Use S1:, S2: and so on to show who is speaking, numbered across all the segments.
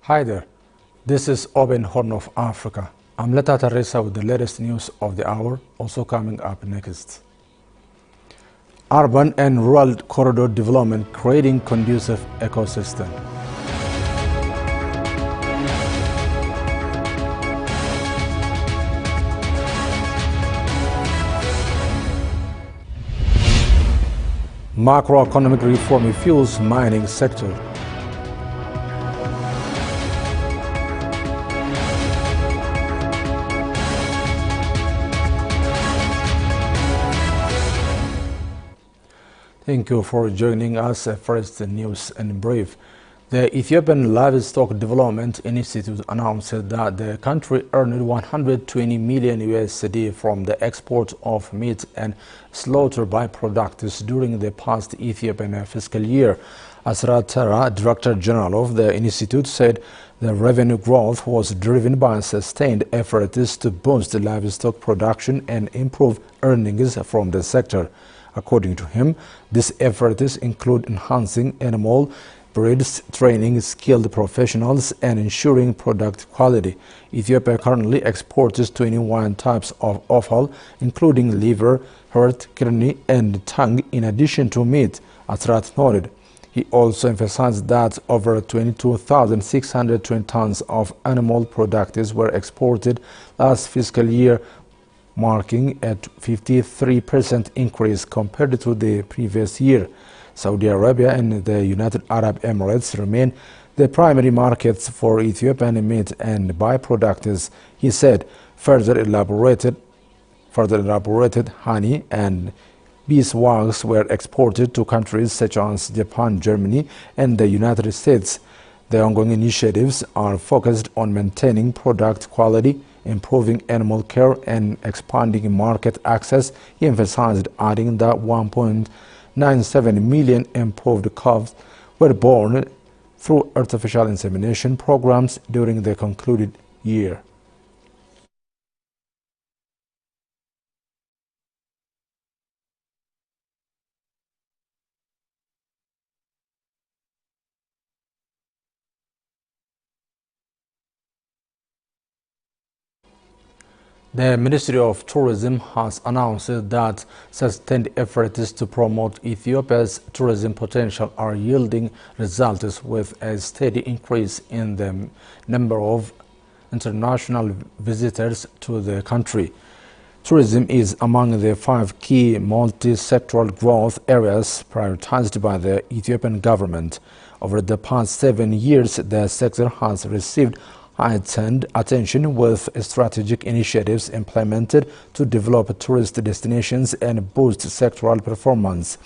S1: Hi there, this is OBN Horn of Africa. I'm Leta Teresa with the latest news of the hour, also coming up next. Urban and rural corridor development creating conducive ecosystem. Macroeconomic reform fuels mining sector. Thank you for joining us. First, the news in brief. The Ethiopian Livestock Development Institute announced that the country earned 120 million USD from the export of meat and slaughter byproducts during the past Ethiopian fiscal year. Asra Tara, Director General of the Institute, said the revenue growth was driven by sustained efforts to boost livestock production and improve earnings from the sector. According to him, these efforts include enhancing animal breeds, training skilled professionals, and ensuring product quality. Ethiopia currently exports 21 types of offal, including liver, heart, kidney, and tongue, in addition to meat, Asrat noted. He also emphasized that over 22,620 tons of animal products were exported last fiscal year, marking a 53% increase compared to the previous year. Saudi Arabia and the United Arab Emirates remain the primary markets for Ethiopian meat and byproducts, he said. Further elaborated, honey and beeswax were exported to countries such as Japan, Germany, and the United States. The ongoing initiatives are focused on maintaining product quality, improving animal care, and expanding market access, he emphasized, adding that 1.97 million improved calves were born through artificial insemination programs during the concluded year. The Ministry of Tourism has announced that sustained efforts to promote Ethiopia's tourism potential are yielding results, with a steady increase in the number of international visitors to the country. Tourism is among the 5 key multi-sectoral growth areas prioritized by the Ethiopian government. Over the past 7 years, the sector has received heightened attention, with strategic initiatives implemented to develop tourist destinations and boost sectoral performance.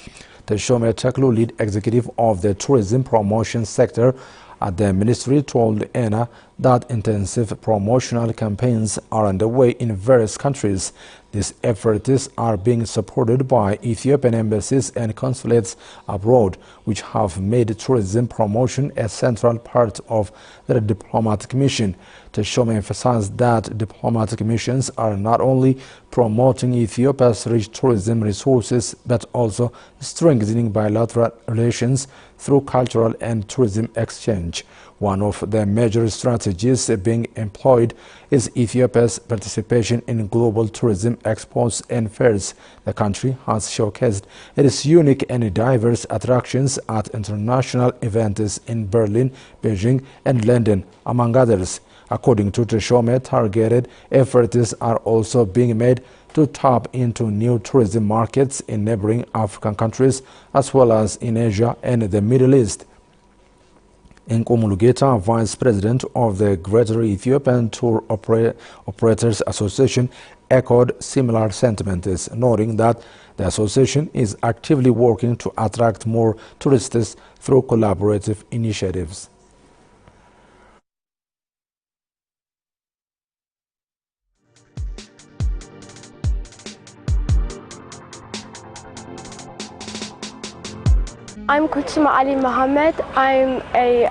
S1: Teshome Teklu, lead executive of the tourism promotion sector at the ministry, told ENA that intensive promotional campaigns are underway in various countries. These efforts are being supported by Ethiopian embassies and consulates abroad, which have made tourism promotion a central part of their diplomatic mission. Teshome emphasized that diplomatic missions are not only promoting Ethiopia's rich tourism resources, but also strengthening bilateral relations through cultural and tourism exchange. One of the major strategies being employed is Ethiopia's participation in global tourism expos and fairs. The country has showcased its unique and diverse attractions at international events in Berlin, Beijing, and London, among others. According to Teshome, targeted efforts are also being made to tap into new tourism markets in neighboring African countries, as well as in Asia and the Middle East. Nkomulugeta, Vice President of the Greater Ethiopian Tour Operators Association, echoed similar sentiments, noting that the association is actively working to attract more tourists through collaborative initiatives.
S2: I'm Kutsuma Ali Mohammed. I'm a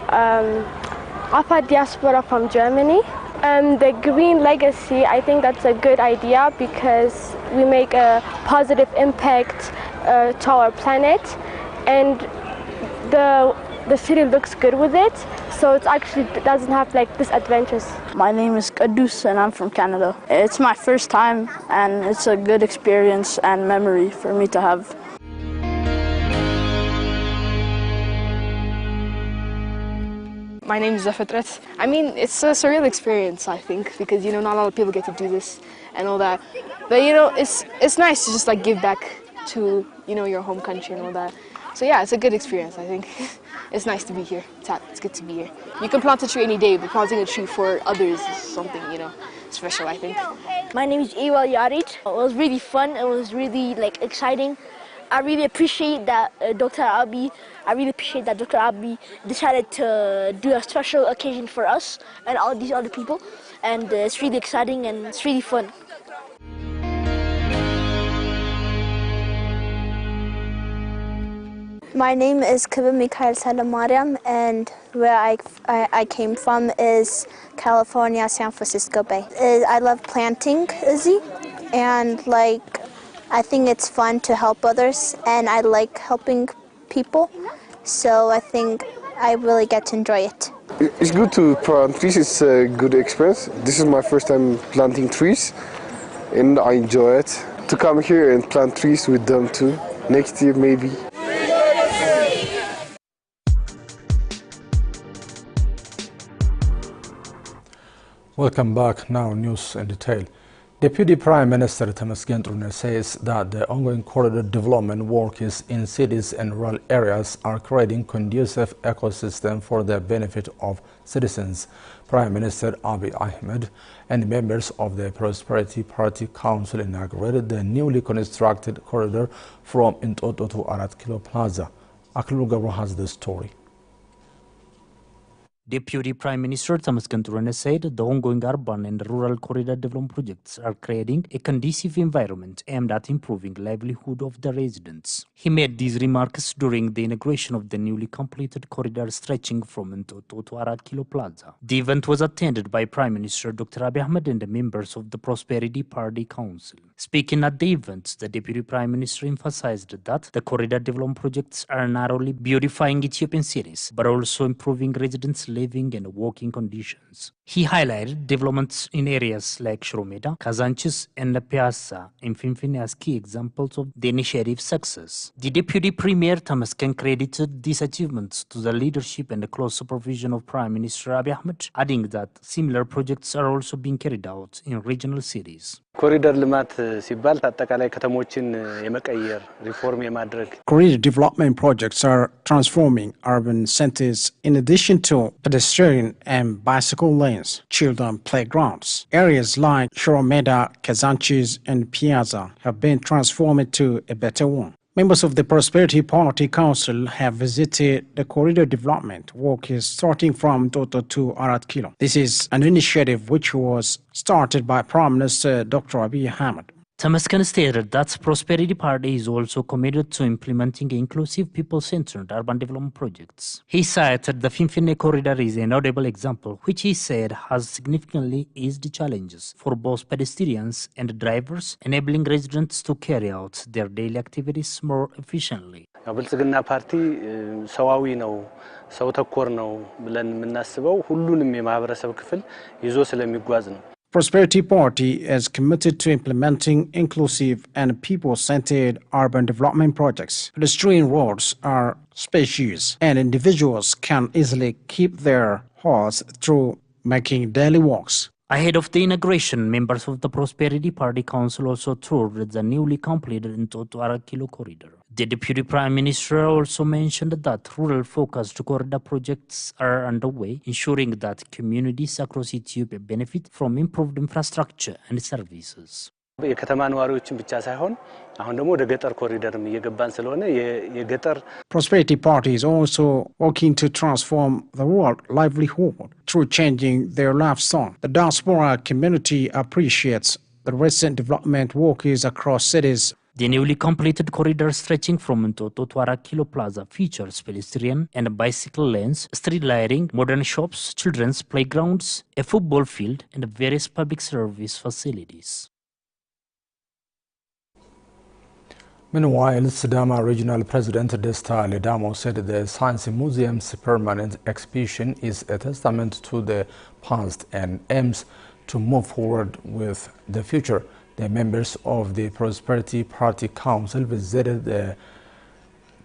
S2: Afar diaspora from Germany. The green legacy, I think that's a good idea because we make a positive impact to our planet. And the the city looks good with it, so it actually doesn't have like disadvantages.
S3: My name is Kadus and I'm from Canada. It's my first time and it's a good experience and memory for me to have.
S4: My name is Zafetret. I mean, it's a surreal experience, I think, because, not a lot of people get to do this and all that. But, it's nice to just, like, give back to, your home country and all that. So, yeah, it's a good experience, I think. It's nice to be here. It's good to be here. You can plant a tree any day, but planting a tree for others is something, special, I think.
S5: My name is Ewal Yarit. It was really fun. It was really, exciting. I really appreciate that Dr. Abiy decided to do a special occasion for us and all these other people. And it's really exciting and it's really fun.
S6: My name is Kiba Mikhail Salamariam, and where I came from is California, San Francisco Bay. I love planting, Izzy, and I think it's fun to help others, and I like helping people, so I think I really get to enjoy it.
S7: It's good to plant trees. It's a good experience. This is my first time planting trees, and I enjoy it. To come here and plant trees with them too, next year maybe.
S1: Welcome back. Now news in detail. Deputy Prime Minister Tamasgen Trune says that the ongoing corridor development work in cities and rural areas are creating conducive ecosystem for the benefit of citizens. Prime Minister Abiy Ahmed and members of the Prosperity Party Council inaugurated the newly constructed corridor from Entoto to Arat Kilo Plaza. Aklu Gabro has the story.
S8: Deputy Prime Minister Tamasgen Trune said the ongoing urban and rural corridor development projects are creating a conducive environment aimed at improving livelihood of the residents. He made these remarks during the inauguration of the newly completed corridor stretching from Entoto to Arat Kilo Plaza. The event was attended by Prime Minister Dr. Abiy Ahmed and the members of the Prosperity Party Council. Speaking at the event, the Deputy Prime Minister emphasized that the corridor development projects are not only beautifying Ethiopian cities, but also improving residents' living and working conditions. He highlighted developments in areas like Shiromeda, Kazanchis, and La Piazza in Finfinne as key examples of the initiative's success. The Deputy Premier Tamasgen credited these achievements to the leadership and the close supervision of Prime Minister Abiy Ahmed, adding that similar projects are also being carried out in regional cities.
S9: Corridor
S10: development projects are transforming urban centers in addition to pedestrian and bicycle lanes, children playgrounds. Areas like Shiromeda, Kazanchis, and Piazza have been transformed to a better one. Members of the Prosperity Party Council have visited the corridor development work is starting from Toto to Arat Kilo. This is an initiative which was started by Prime Minister Dr. Abiy Ahmed.
S8: Tamasgen stated that Prosperity Party is also committed to implementing inclusive people-centered urban development projects. He cited the Finfinne corridor as a notable example, which he said has significantly eased the challenges for both pedestrians and drivers, enabling residents to carry out their daily activities more efficiently.
S9: ብልጽግና ፓርቲ ሰዋዊ ነው ሰው ተኮር ነው ብለን የምናስበው ሁሉንም የማህበረሰብ ክፍል ይዞ ስለሚጓዝ ነው።
S10: Prosperity Party is committed to implementing inclusive and people-centered urban development projects. Pedestrian roads are spacious and individuals can easily keep their horse through making daily walks.
S8: Ahead of the inauguration, members of the Prosperity Party Council also toured the newly completed Entoto Arat Kilo corridor. The Deputy Prime Minister also mentioned that rural-focused corridor projects are underway, ensuring that communities across Ethiopia benefit from improved infrastructure and services.
S9: የከተማ ነዋሪዎችን ብቻ ሳይሆን አሁን ደግሞ ወደ ገጠር ኮሪደርም እየገባን ስለሆነ የገጠር
S10: Prosperity Party is also working to transform the rural livelihood through changing their lifestyle. The diaspora community appreciates the recent development work across cities.
S8: The newly completed corridor stretching from Entoto to Arat Kilo Plaza features pedestrian and bicycle lanes, street lighting, modern shops, children's playgrounds, a football field, and various public service facilities.
S1: Meanwhile, Sidama Regional President Desta Ledamo said the Science Museum's permanent exhibition is a testament to the past and aims to move forward with the future. The members of the Prosperity Party Council visited the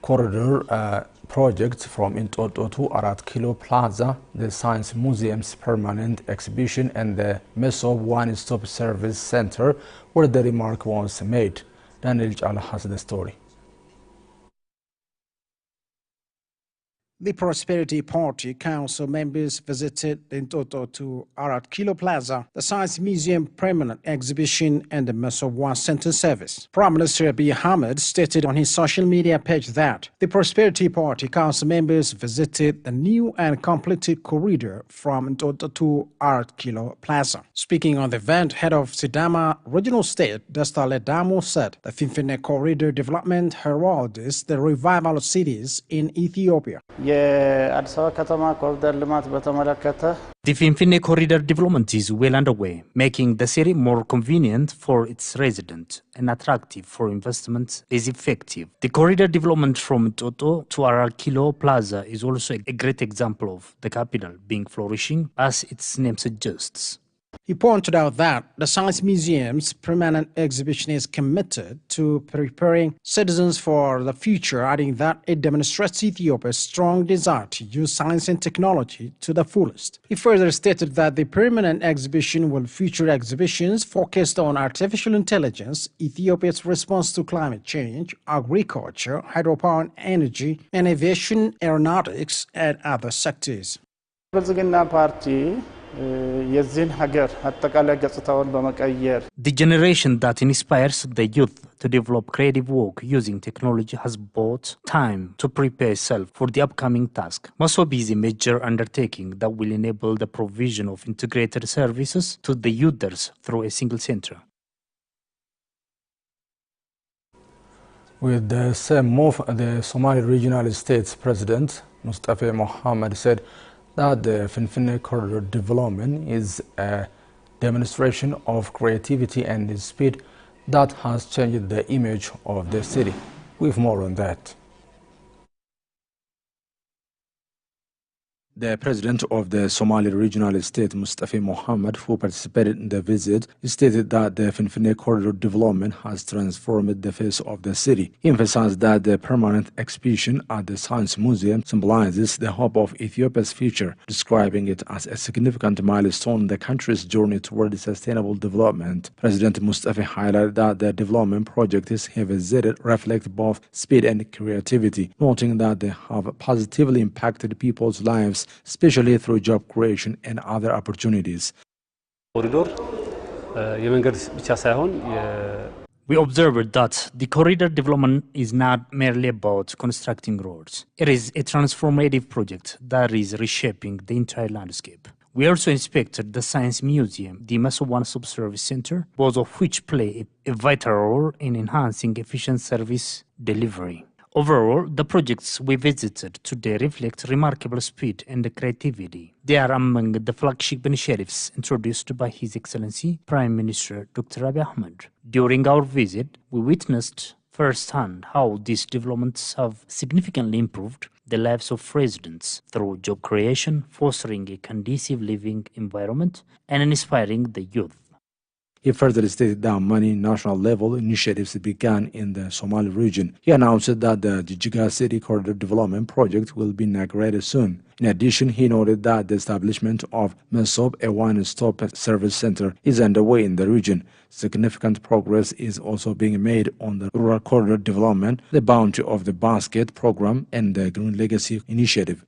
S1: corridor project from Intoto to Arat Kilo Plaza, the Science Museum's permanent exhibition, and the Mesob One-Stop Service Center, where the remark was made. Daniel Jal has the story.
S10: The Prosperity Party Council members visited in Toto to Arat Kilo Plaza, the Science Museum Permanent Exhibition, and the Mesob Center Service. Prime Minister Abiy Ahmed stated on his social media page that the Prosperity Party Council members visited the new and completed corridor from Toto to Arat Kilo Plaza. Speaking on the event, head of Sidama Regional State, Desta Ledamo, said the Finfinne corridor development heralds the revival of cities in Ethiopia.
S8: The Finfinne corridor development is well underway, making the city more convenient for its residents and attractive for investment is effective. The corridor development from Toto to Arat Kilo Plaza is also a great example of the capital being flourishing, as its name suggests.
S10: He pointed out that the Science Museum's permanent exhibition is committed to preparing citizens for the future, adding that it demonstrates Ethiopia's strong desire to use science and technology to the fullest. He further stated that the permanent exhibition will feature exhibitions focused on artificial intelligence, Ethiopia's response to climate change, agriculture, hydropower and energy, and aviation, aeronautics, and other sectors.
S8: The generation that inspires the youth to develop creative work using technology has bought time to prepare itself for the upcoming task. Mesob is a major undertaking that will enable the provision of integrated services to the users through a single center.
S1: With the same move, the Somali Regional State's President, Mustafa Mohammed, said that the Finfinne corridor development is a demonstration of creativity and speed that has changed the image of the city. We have more on that. The president of the Somali Regional State, Mustafa Mohammed, who participated in the visit, stated that the Finfinne corridor development has transformed the face of the city. He emphasized that the permanent exhibition at the Science Museum symbolizes the hope of Ethiopia's future, describing it as a significant milestone in the country's journey toward sustainable development. President Mustafa highlighted that the development projects he visited reflect both speed and creativity, noting that they have positively impacted people's lives, especially through job creation and other opportunities.
S8: We observed that the corridor development is not merely about constructing roads. It is a transformative project that is reshaping the entire landscape. We also inspected the Science Museum, the Mesob One-Stop Service Center, both of which play a vital role in enhancing efficient service delivery. Overall, the projects we visited today reflect remarkable speed and creativity. They are among the flagship initiatives introduced by His Excellency Prime Minister Dr. Abiy Ahmed. During our visit, we witnessed firsthand how these developments have significantly improved the lives of residents through job creation, fostering a conducive living environment, and inspiring the youth.
S1: He further stated that many national-level initiatives began in the Somali region. He announced that the Jijiga City Corridor Development Project will be inaugurated soon. In addition, he noted that the establishment of Mesob, a one-stop service center, is underway in the region. Significant progress is also being made on the Rural Corridor Development, the Bounty of the Basket Program, and the Green Legacy Initiative.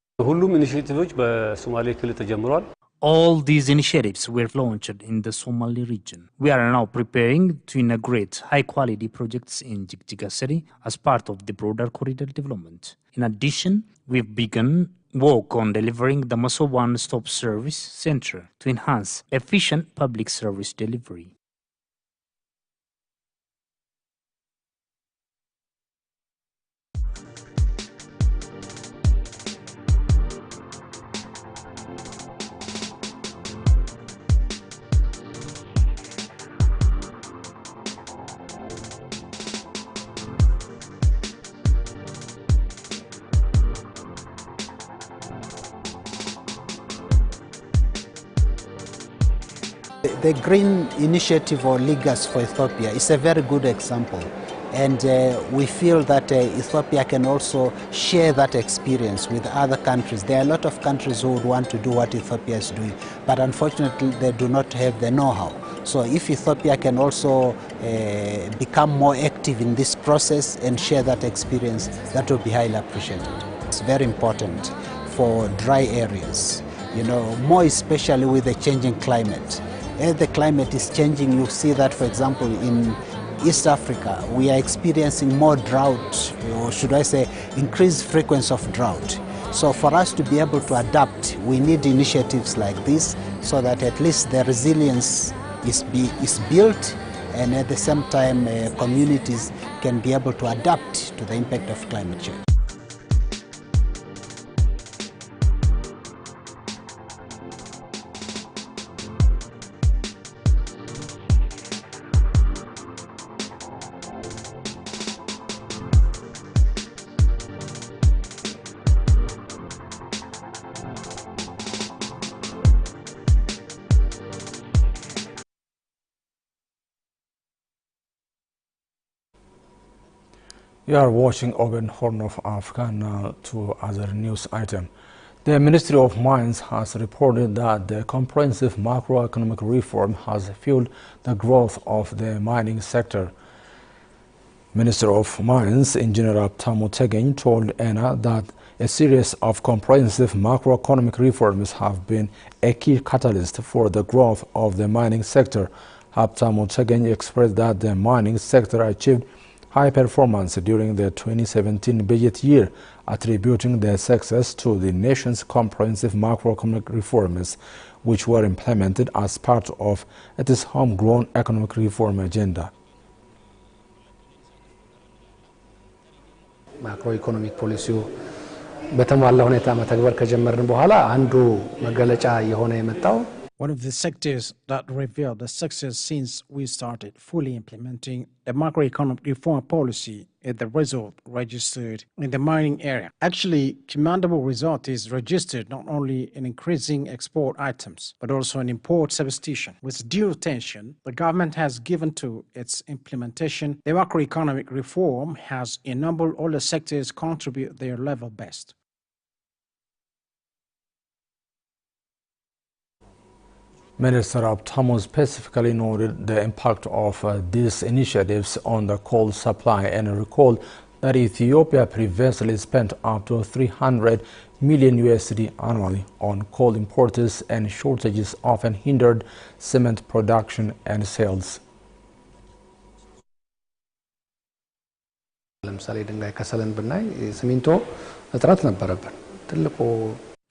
S8: All these initiatives were launched in the Somali region. We are now preparing to integrate high-quality projects in Jijiga City as part of the broader corridor development. In addition, we've begun work on delivering the Mesob One-Stop Service Center to enhance efficient public service delivery.
S11: The Green Initiative or Ligas for Ethiopia is a very good example, and we feel that Ethiopia can also share that experience with other countries. There are a lot of countries who would want to do what Ethiopia is doing, but unfortunately they do not have the know-how. So if Ethiopia can also become more active in this process and share that experience, that will be highly appreciated. It's very important for dry areas, you know, more especially with the changing climate. As the climate is changing, you see that, for example, in East Africa, we are experiencing more drought, or should I say, increased frequency of drought. So for us to be able to adapt, we need initiatives like this so that at least the resilience is built, and at the same time communities can be able to adapt to the impact of climate change.
S1: You are watching Open Horn of Africa. Now to other news item. The Ministry of Mines has reported that the comprehensive macroeconomic reform has fueled the growth of the mining sector. Minister of Mines, Engineer Abtamu Tegeny, told ENA that a series of comprehensive macroeconomic reforms have been a key catalyst for the growth of the mining sector. Abtamu Tegeny expressed that the mining sector achieved high performance during the 2017 budget year, attributing the success to the nation's comprehensive macroeconomic reforms, which were implemented as part of its homegrown economic reform agenda.
S12: Macroeconomic policy በተሟላ ሁኔታ መተግበር ከጀመርን በኋላ አንዱ መገለጫ የሆነ የመጣው
S10: One of the sectors that revealed the success since we started fully implementing the macroeconomic reform policy is the result registered in the mining area. Actually, commendable result is registered not only in increasing export items, but also in import substitution. With due attention, the government has given to its implementation. The macroeconomic reform has enabled all the sectors contribute their level best.
S1: Minister Abtamu specifically noted the impact of these initiatives on the coal supply and recalled that Ethiopia previously spent up to $300 million annually on coal imports, and shortages often hindered cement production and sales.
S12: ለምሳሌ ድንጋይ ከሰልን ብናይ ሲሚንቶ እጥረት ነበረብን ትልቁ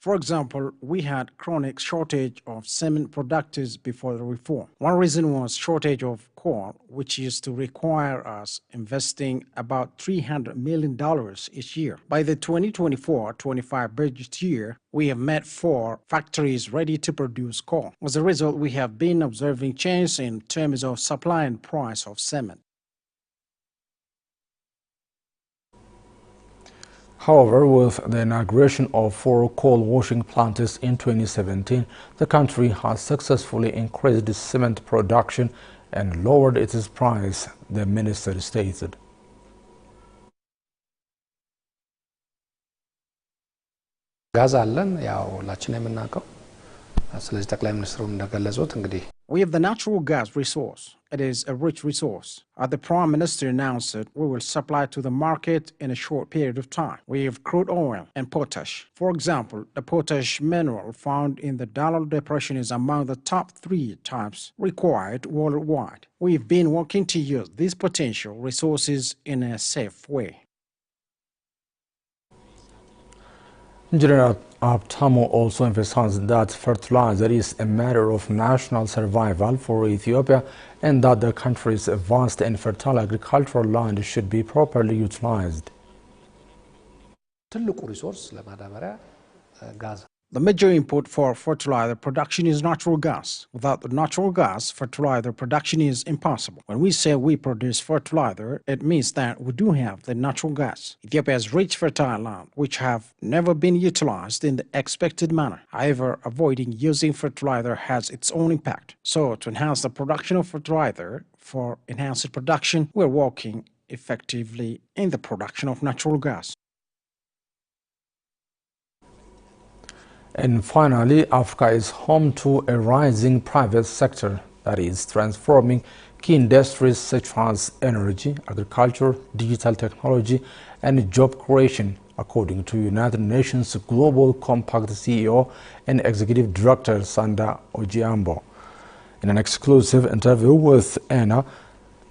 S10: For example, we had chronic shortage of cement products before the reform. One reason was shortage of coal, which used to require us investing about $300 million each year. By the 2024-25 budget year, we have made 4 factories ready to produce coal. As a result, we have been observing change in terms of supply and price of cement.
S1: However, with the inauguration of 4 coal washing plants in 2017, the country has successfully increased cement production and lowered its price, the minister stated.
S12: ጋዝ አለን ያው ሁላችን የምናውቀው ስለዚህ ጠቅላይ ሚኒስትሩ እንደገለጹት እንግዲህ
S10: We have the natural gas resource. It is a rich resource. As the Prime Minister announced it, we will supply to the market in a short period of time. We have crude oil and potash. For example, the potash mineral found in the Dalal Depression is among the top 3 types required worldwide. We've been working to use these potential resources in a safe way.
S1: Engineer Abtamu also emphasized that fertilizer is a matter of national survival for Ethiopia and that the country's vast and fertile agricultural land should be properly utilized.
S12: ትልቁ ሪሶርስ ለማዳበሪያ ጋዝ
S10: The major input for fertilizer production is natural gas. Without the natural gas, fertilizer production is impossible. When we say we produce fertilizer, it means that we do have the natural gas. Ethiopia has rich fertile land, which have never been utilized in the expected manner. However, avoiding using fertilizer has its own impact. So, to enhance the production of fertilizer, for enhanced production, we're working effectively in the production of natural gas.
S1: And finally, Africa is home to a rising private sector that is transforming key industries such as energy, agriculture, digital technology, and job creation, according to United Nations Global Compact CEO and Executive Director Sanda Ojiambo. In an exclusive interview with Anna,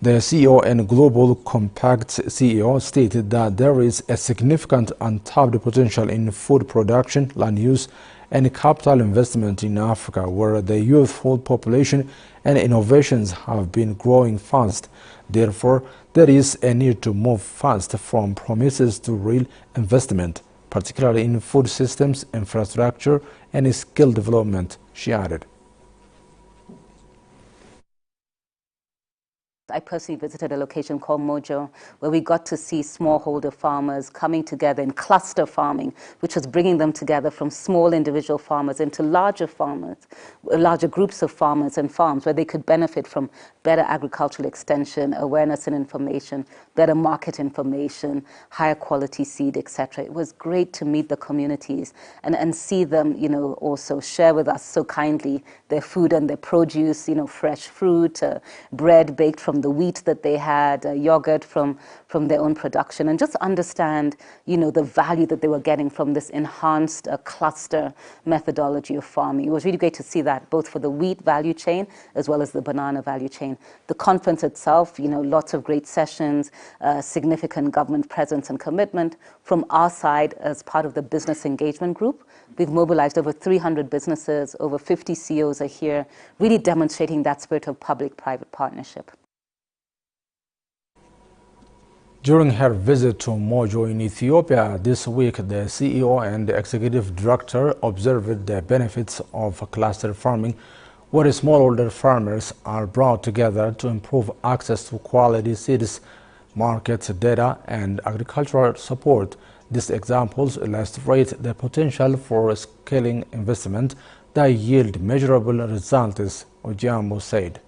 S1: the CEO and Global Compact CEO stated that there is a significant untapped potential in food production, land use, and capital investment in Africa, where the youthful population and innovations have been growing fast. Therefore, there is a need to move fast from promises to real investment, particularly in food systems, infrastructure, and skill development, she added.
S13: I personally visited a location called Mojo, where we got to see smallholder farmers coming together in cluster farming, which was bringing them together from small individual farmers into larger farmers, larger groups of farmers and farms, where they could benefit from better agricultural extension, awareness and information, better market information, higher quality seed, etc. It was great to meet the communities and see them, also share with us so kindly their food and their produce, fresh fruit, bread baked from the wheat that they had, yogurt from their own production, and just understand, the value that they were getting from this enhanced cluster methodology of farming. It was really great to see that, both for the wheat value chain as well as the banana value chain. The conference itself, lots of great sessions, significant government presence and commitment. From our side, as part of the business engagement group, we've mobilized over 300 businesses, over 50 CEOs are here, really demonstrating that spirit of public-private partnership.
S1: During her visit to Mojo in Ethiopia this week, the CEO and the Executive Director observed the benefits of cluster farming, where smallholder farmers are brought together to improve access to quality seeds, market data, and agricultural support. These examples illustrate the potential for scaling investment that yield measurable results, Ojiambo said.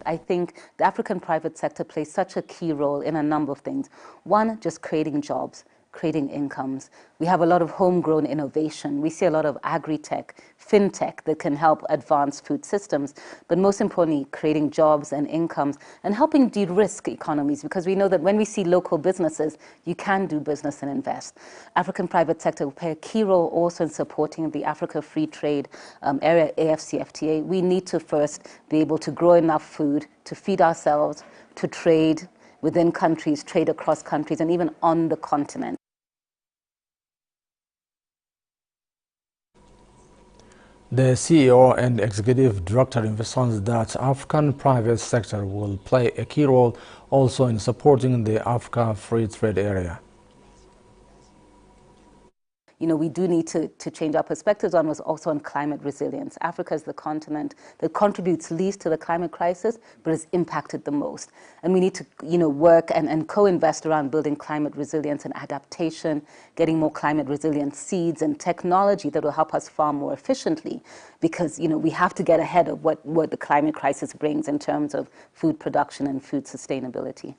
S13: I think the African private sector plays such a key role in a number of things. One, just creating jobs, creating incomes. We have a lot of homegrown innovation. We see a lot of agri-tech, fintech that can help advance food systems, but most importantly, creating jobs and incomes and helping de-risk economies, because we know that when we see local businesses, you can do business and invest. African private sector will play a key role also in supporting the Africa Free Trade Area, AFCFTA. We need to first be able to grow enough food to feed ourselves, to trade within countries, trade across countries, and even on the continent.
S1: The CEO and Executive Director emphasized that African private sector will play a key role also in supporting the Africa Free Trade Area.
S13: We do need to change our perspectives on was also on climate resilience. Africa is the continent that contributes least to the climate crisis, but is impacted the most. And we need to, work and co-invest around building climate resilience and adaptation, getting more climate resilient seeds and technology that will help us farm more efficiently, because, we have to get ahead of what the climate crisis brings in terms of food production and food sustainability.